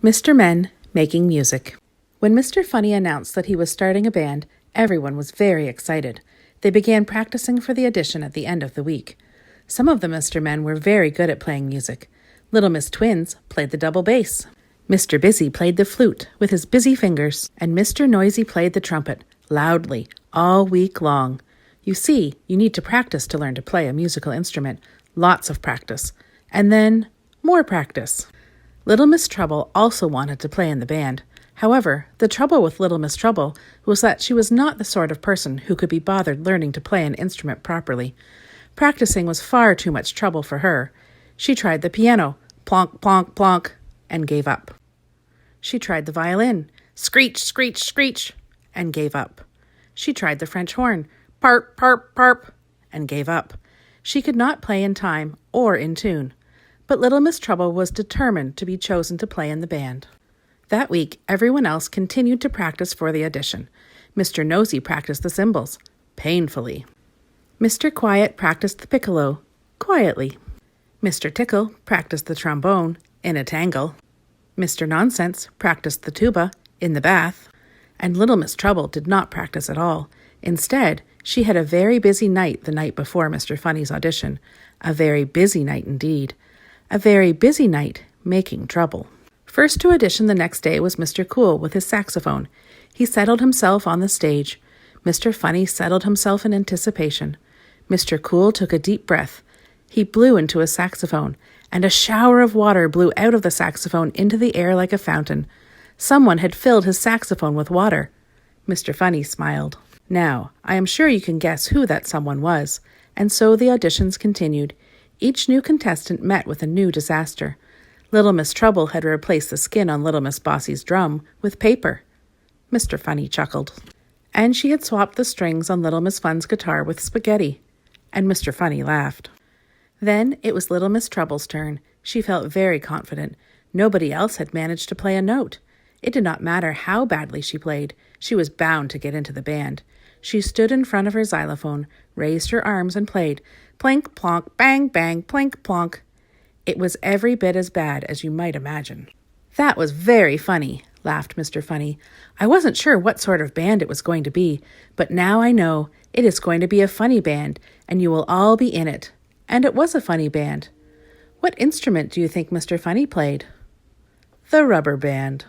Mr. Men making music. When Mr. Funny announced that he was starting a band, everyone was very excited. They began practicing for the audition at the end of the week. Some of the Mr. Men were very good at playing music. Little Miss Twins played the double bass. Mr. Busy played the flute with his busy fingers, and Mr. Noisy played the trumpet, loudly, all week long. You see, you need to practice to learn to play a musical instrument. Lots of practice. And then more practice. Little Miss Trouble also wanted to play in the band. However, the trouble with Little Miss Trouble was that she was not the sort of person who could be bothered learning to play an instrument properly. Practicing was far too much trouble for her. She tried the piano, plonk, plonk, plonk, and gave up. She tried the violin, screech, screech, screech, and gave up. She tried the French horn, parp, parp, parp, and gave up. She could not play in time or in tune. But Little Miss Trouble was determined to be chosen to play in the band. That week, everyone else continued to practice for the audition. Mr. Nosy practiced the cymbals, painfully. Mr. Quiet practiced the piccolo, quietly. Mr. Tickle practiced the trombone, in a tangle. Mr. Nonsense practiced the tuba, in the bath. And Little Miss Trouble did not practice at all. Instead, she had a very busy night the night before Mr. Funny's audition. A very busy night indeed. A very busy night making trouble. First to audition the next day was Mr. Cool with his saxophone. He settled himself on the stage. Mr. Funny settled himself in anticipation. Mr. Cool took a deep breath. He blew into his saxophone, and a shower of water blew out of the saxophone into the air like a fountain. Someone had filled his saxophone with water. Mr. Funny smiled. Now, I am sure you can guess who that someone was. And so the auditions continued. Each new contestant met with a new disaster. Little Miss Trouble had replaced the skin on Little Miss Bossy's drum with paper. Mr. Funny chuckled. And she had swapped the strings on Little Miss Fun's guitar with spaghetti. And Mr. Funny laughed. Then it was Little Miss Trouble's turn. She felt very confident. Nobody else had managed to play a note. It did not matter how badly she played. She was bound to get into the band. She stood in front of her xylophone, raised her arms, and played, plink, plonk, bang, bang, plink, plonk. It was every bit as bad as you might imagine. That was very funny, laughed Mr. Funny. I wasn't sure what sort of band it was going to be, but now I know it is going to be a funny band, and you will all be in it. And it was a funny band. What instrument do you think Mr. Funny played? The rubber band.